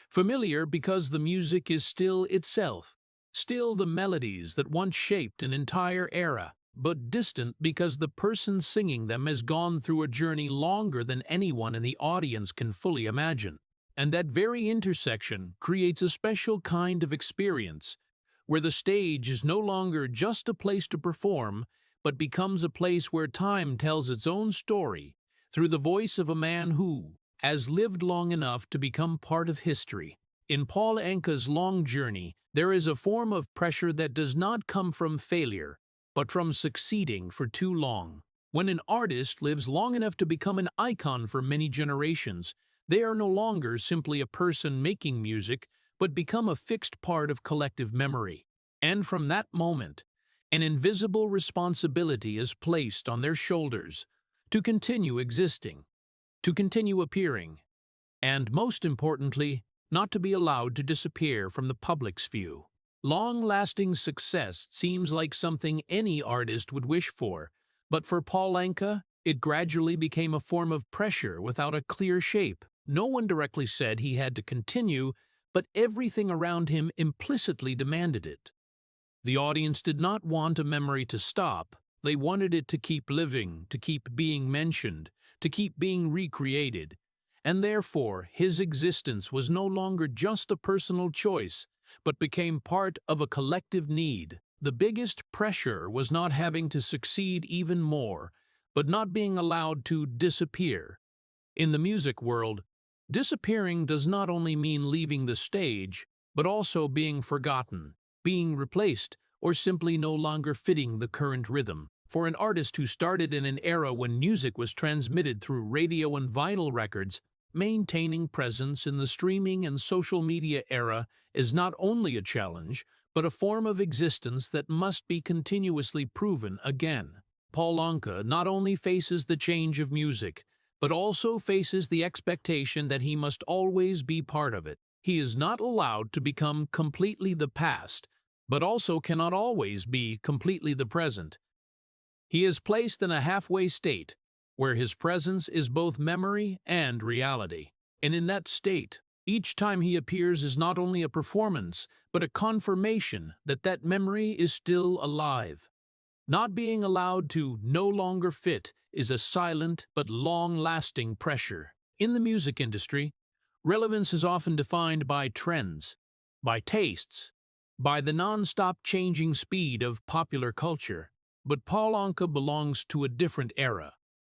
Speaker 1: Familiar because the music is still itself, still the melodies that once shaped an entire era, but distant because the person singing them has gone through a journey longer than anyone in the audience can fully imagine. And that very intersection creates a special kind of experience, where the stage is no longer just a place to perform, but becomes a place where time tells its own story through the voice of a man who has lived long enough to become part of history. In Paul Anka's long journey, there is a form of pressure that does not come from failure, but from succeeding for too long. When an artist lives long enough to become an icon for many generations, they are no longer simply a person making music, but become a fixed part of collective memory. And from that moment, an invisible responsibility is placed on their shoulders to continue existing, to continue appearing, and most importantly, not to be allowed to disappear from the public's view. Long-lasting success seems like something any artist would wish for, but for Paul Anka, it gradually became a form of pressure without a clear shape. No one directly said he had to continue, but everything around him implicitly demanded it. The audience did not want a memory to stop. They wanted it to keep living, to keep being mentioned, to keep being recreated. And therefore, his existence was no longer just a personal choice, but became part of a collective need. The biggest pressure was not having to succeed even more, but not being allowed to disappear. In the music world, disappearing does not only mean leaving the stage, but also being forgotten, being replaced, or simply no longer fitting the current rhythm. For an artist who started in an era when music was transmitted through radio and vinyl records, maintaining presence in the streaming and social media era is not only a challenge, but a form of existence that must be continuously proven again. Paul Anka not only faces the change of music, but also faces the expectation that he must always be part of it. He is not allowed to become completely the past, but also cannot always be completely the present. He is placed in a halfway state, where his presence is both memory and reality. And in that state, each time he appears is not only a performance, but a confirmation that that memory is still alive. Not being allowed to no longer fit is a silent but long-lasting pressure. In the music industry, relevance is often defined by trends, by tastes, by the non-stop changing speed of popular culture. But Paul Anka belongs to a different era,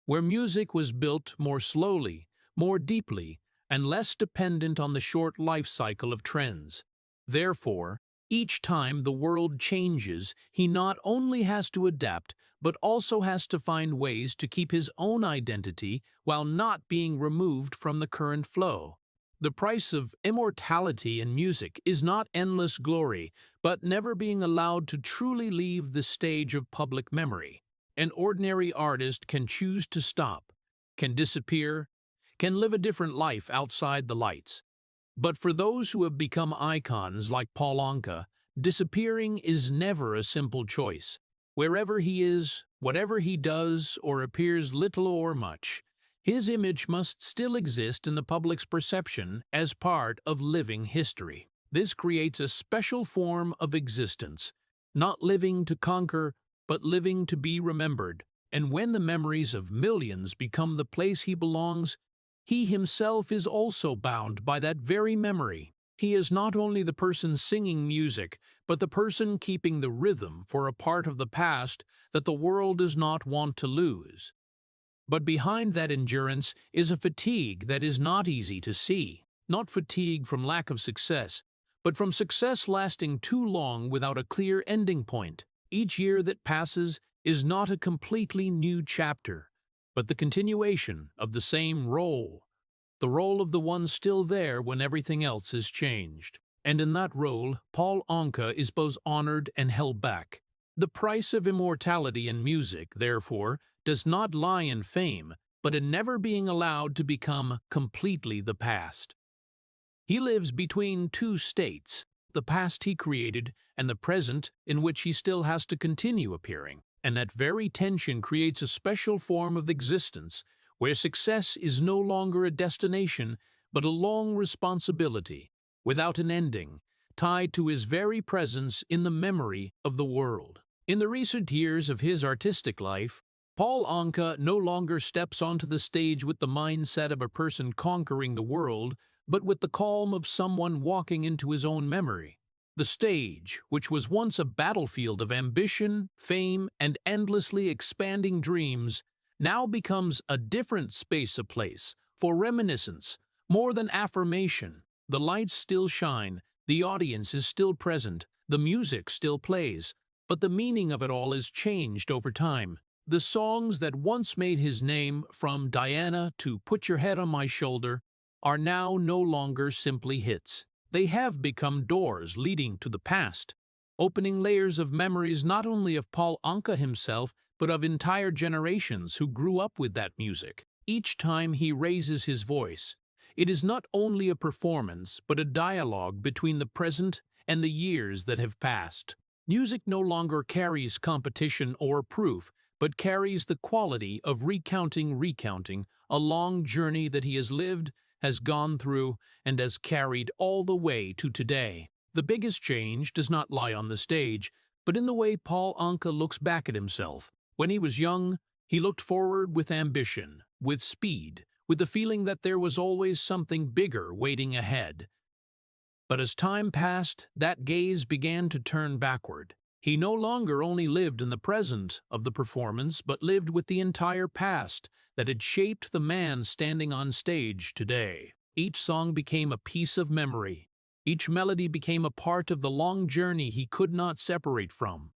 Speaker 1: where music was built more slowly, more deeply, and less dependent on the short life cycle of trends. Therefore, each time the world changes, he not only has to adapt, but also has to find ways to keep his own identity while not being removed from the current flow. The price of immortality in music is not endless glory, but never being allowed to truly leave the stage of public memory. An ordinary artist can choose to stop, can disappear, can live a different life outside the lights. But for those who have become icons like Paul Anka, disappearing is never a simple choice. Wherever he is, whatever he does or appears little or much, his image must still exist in the public's perception as part of living history. This creates a special form of existence, not living to conquer, but living to be remembered. And when the memories of millions become the place he belongs, he himself is also bound by that very memory. He is not only the person singing music, but the person keeping the rhythm for a part of the past that the world does not want to lose. But behind that endurance is a fatigue that is not easy to see. Not fatigue from lack of success, but from success lasting too long without a clear ending point. Each year that passes is not a completely new chapter, but the continuation of the same role, the role of the one still there when everything else has changed. And in that role, Paul Anka is both honored and held back. The price of immortality in music, therefore, does not lie in fame, but in never being allowed to become completely the past. He lives between two states, the past he created and the present in which he still has to continue appearing. And that very tension creates a special form of existence where success is no longer a destination but a long responsibility, without an ending, tied to his very presence in the memory of the world. In the recent years of his artistic life, Paul Anka no longer steps onto the stage with the mindset of a person conquering the world, but with the calm of someone walking into his own memory. The stage, which was once a battlefield of ambition, fame, and endlessly expanding dreams, now becomes a different space of place for reminiscence, more than affirmation. The lights still shine, the audience is still present, the music still plays, but the meaning of it all is changed over time. The songs that once made his name, from Diana to Put Your Head on My Shoulder, are now no longer simply hits. They have become doors leading to the past, opening layers of memories not only of Paul Anka himself, but of entire generations who grew up with that music. Each time he raises his voice, it is not only a performance, but a dialogue between the present and the years that have passed. Music no longer carries competition or proof, but carries the quality of recounting a long journey that he has lived, has gone through, and has carried all the way to today. The biggest change does not lie on the stage, but in the way Paul Anka looks back at himself. When he was young, he looked forward with ambition, with speed, with the feeling that there was always something bigger waiting ahead. But as time passed, that gaze began to turn backward. He no longer only lived in the present of the performance, but lived with the entire past that had shaped the man standing on stage today. Each song became a piece of memory. Each melody became a part of the long journey he could not separate from.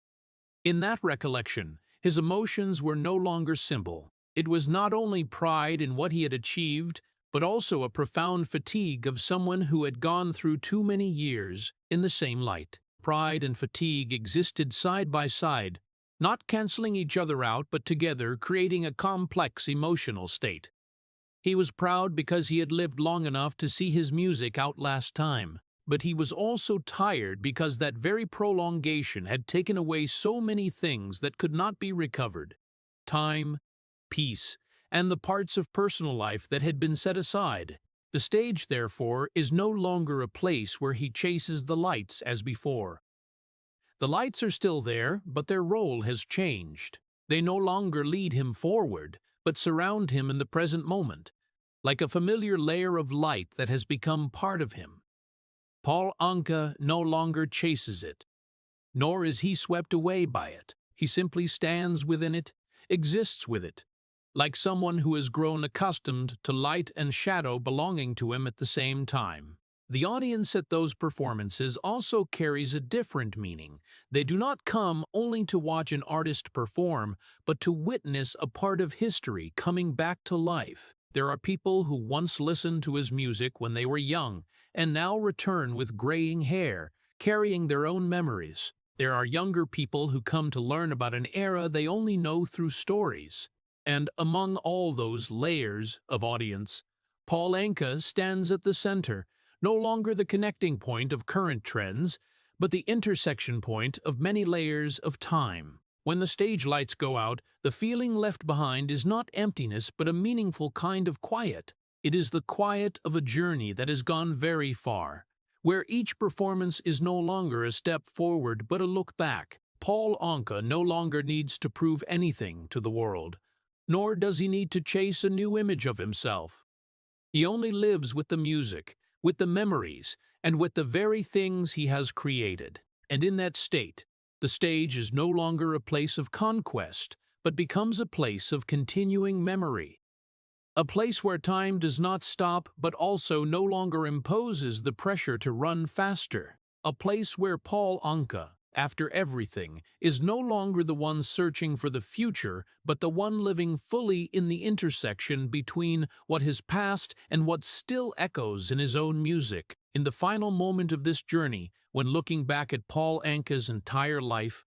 Speaker 1: In that recollection, his emotions were no longer simple. It was not only pride in what he had achieved, but also a profound fatigue of someone who had gone through too many years in the same light. Pride and fatigue existed side by side, not canceling each other out but together, creating a complex emotional state. He was proud because he had lived long enough to see his music outlast time, but he was also tired because that very prolongation had taken away so many things that could not be recovered: time, peace, and the parts of personal life that had been set aside. The stage, therefore, is no longer a place where he chases the lights as before. The lights are still there, but their role has changed. They no longer lead him forward, but surround him in the present moment, like a familiar layer of light that has become part of him. Paul Anka no longer chases it, nor is he swept away by it. He simply stands within it, exists with it, like someone who has grown accustomed to light and shadow belonging to him at the same time. The audience at those performances also carries a different meaning. They do not come only to watch an artist perform, but to witness a part of history coming back to life. There are people who once listened to his music when they were young, and now return with graying hair, carrying their own memories. There are younger people who come to learn about an era they only know through stories. And among all those layers of audience, Paul Anka stands at the center, no longer the connecting point of current trends, but the intersection point of many layers of time. When the stage lights go out, the feeling left behind is not emptiness but a meaningful kind of quiet. It is the quiet of a journey that has gone very far, where each performance is no longer a step forward but a look back. Paul Anka no longer needs to prove anything to the world, nor does he need to chase a new image of himself. He only lives with the music, with the memories, and with the very things he has created. And in that state, the stage is no longer a place of conquest, but becomes a place of continuing memory. A place where time does not stop but also no longer imposes the pressure to run faster. A place where Paul Anka, after everything, is no longer the one searching for the future, but the one living fully in the intersection between what has passed and what still echoes in his own music. In the final moment of this journey, when looking back at Paul Anka's entire life,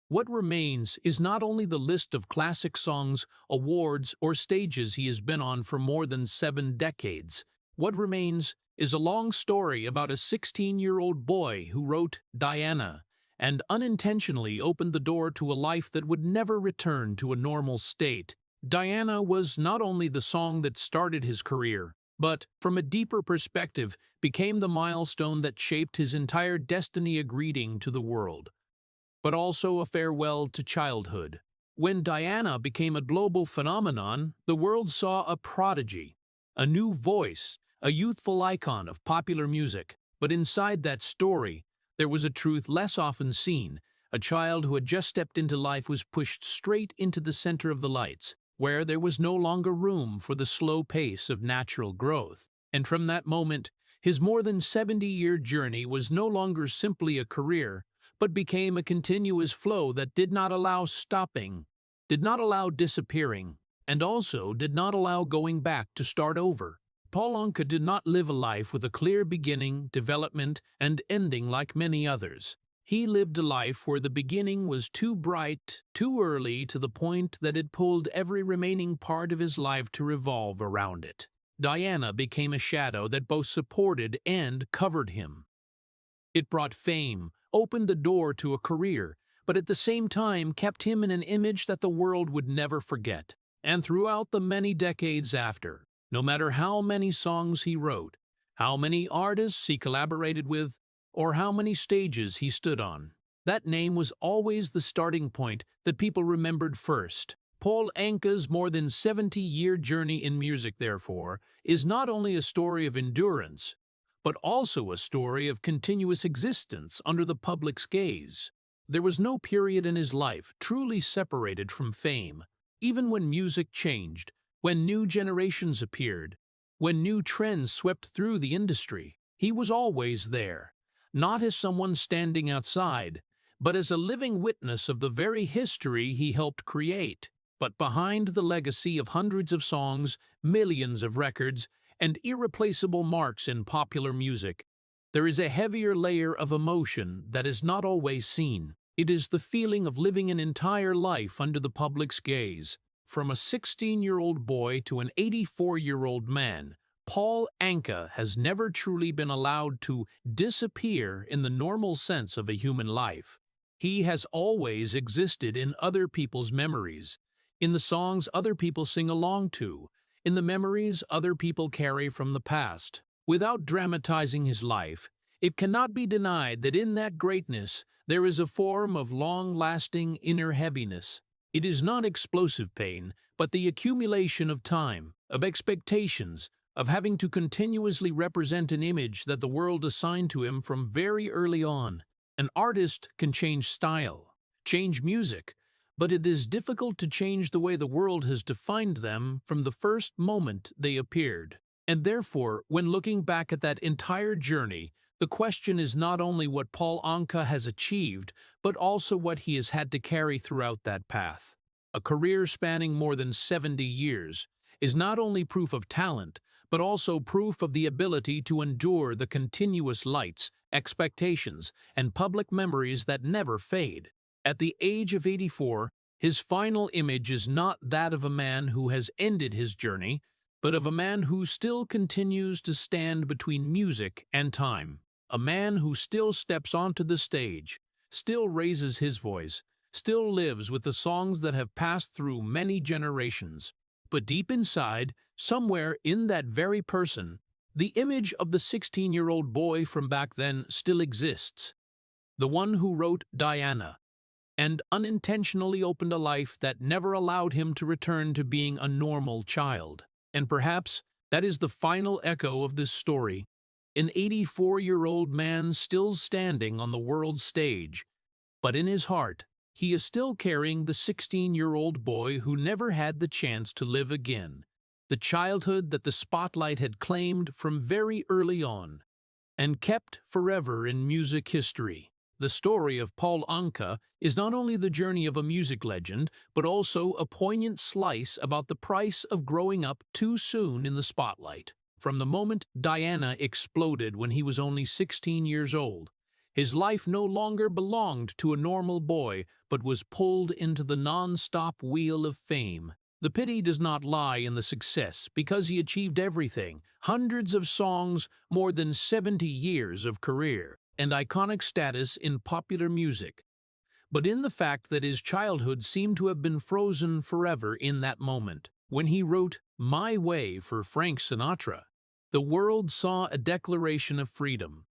Speaker 1: what remains is not only the list of classic songs, awards, or stages he has been on for more than 7 decades. What remains is a long story about a 16-year-old boy who wrote Diana and unintentionally opened the door to a life that would never return to a normal state. Diana was not only the song that started his career, but, from a deeper perspective, became the milestone that shaped his entire destiny, a greeting to the world, but also a farewell to childhood. When Diana became a global phenomenon, the world saw a prodigy, a new voice, a youthful icon of popular music. But inside that story, there was a truth less often seen. A child who had just stepped into life was pushed straight into the center of the lights, where there was no longer room for the slow pace of natural growth. And from that moment, his more than 70-year journey was no longer simply a career, but became a continuous flow that did not allow stopping, did not allow disappearing, and also did not allow going back to start over. Paul Anka did not live a life with a clear beginning, development, and ending like many others. He lived a life where the beginning was too bright, too early, to the point that it pulled every remaining part of his life to revolve around it. Diana became a shadow that both supported and covered him. It brought fame, opened the door to a career, but at the same time kept him in an image that the world would never forget. And throughout the many decades after, no matter how many songs he wrote, how many artists he collaborated with, or how many stages he stood on, that name was always the starting point that people remembered first. Paul Anka's more than 70-year journey in music, therefore, is not only a story of endurance, but also a story of continuous existence under the public's gaze. There was no period in his life truly separated from fame. Even when music changed, when new generations appeared, when new trends swept through the industry, he was always there, not as someone standing outside, but as a living witness of the very history he helped create. But behind the legacy of hundreds of songs, millions of records, and irreplaceable marks in popular music, there is a heavier layer of emotion that is not always seen. It is the feeling of living an entire life under the public's gaze. From a 16-year-old boy to an 84-year-old man, Paul Anka has never truly been allowed to disappear in the normal sense of a human life. He has always existed in other people's memories, in the songs other people sing along to, in the memories other people carry from the past. Without dramatizing his life, it cannot be denied that in that greatness there is a form of long-lasting inner heaviness. It is not explosive pain, but the accumulation of time, of expectations, of having to continuously represent an image that the world assigned to him from very early on. An artist can change style, change music, but it is difficult to change the way the world has defined them from the first moment they appeared. And therefore, when looking back at that entire journey, the question is not only what Paul Anka has achieved, but also what he has had to carry throughout that path. A career spanning more than 70 years is not only proof of talent, but also proof of the ability to endure the continuous lights, expectations, and public memories that never fade. At the age of 84, his final image is not that of a man who has ended his journey, but of a man who still continues to stand between music and time. A man who still steps onto the stage, still raises his voice, still lives with the songs that have passed through many generations. But deep inside, somewhere in that very person, the image of the 16-year-old boy from back then still exists. The one who wrote Diana, and unintentionally opened a life that never allowed him to return to being a normal child. And perhaps that is the final echo of this story. An 84-year-old man still standing on the world's stage, but in his heart, he is still carrying the 16-year-old boy who never had the chance to live again, the childhood that the spotlight had claimed from very early on, and kept forever in music history. The story of Paul Anka is not only the journey of a music legend, but also a poignant slice about the price of growing up too soon in the spotlight. From the moment Diana exploded when he was only 16 years old, his life no longer belonged to a normal boy, but was pulled into the non-stop wheel of fame. The pity does not lie in the success, because he achieved everything: hundreds of songs, more than 70 years of career, and iconic status in popular music, but in the fact that his childhood seemed to have been frozen forever in that moment. When he wrote My Way for Frank Sinatra, the world saw a declaration of freedom.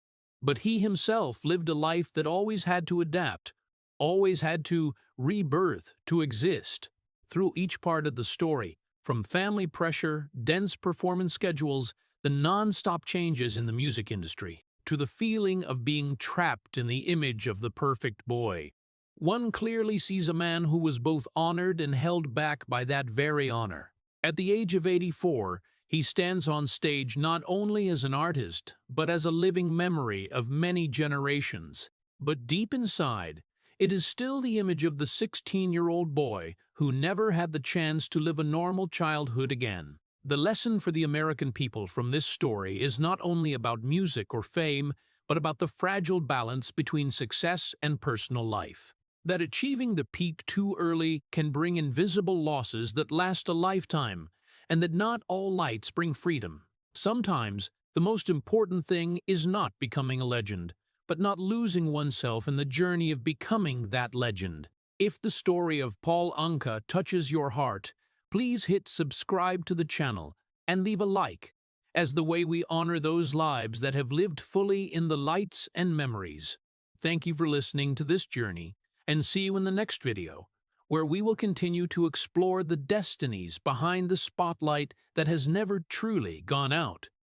Speaker 1: But he himself lived a life that always had to adapt, always had to rebirth, to exist. Through each part of the story, from family pressure, dense performance schedules, the non-stop changes in the music industry, to the feeling of being trapped in the image of the perfect boy, one clearly sees a man who was both honored and held back by that very honor. At the age of 84, he stands on stage not only as an artist, but as a living memory of many generations. But deep inside, it is still the image of the 16-year-old boy who never had the chance to live a normal childhood again. The lesson for the American people from this story is not only about music or fame, but about the fragile balance between success and personal life. That achieving the peak too early can bring invisible losses that last a lifetime, and that not all lights bring freedom. Sometimes, the most important thing is not becoming a legend, but not losing oneself in the journey of becoming that legend. If the story of Paul Anka touches your heart, please hit subscribe to the channel and leave a like, as the way we honor those lives that have lived fully in the lights and memories. Thank you for listening to this journey, and see you in the next video, where we will continue to explore the destinies behind the spotlight that has never truly gone out.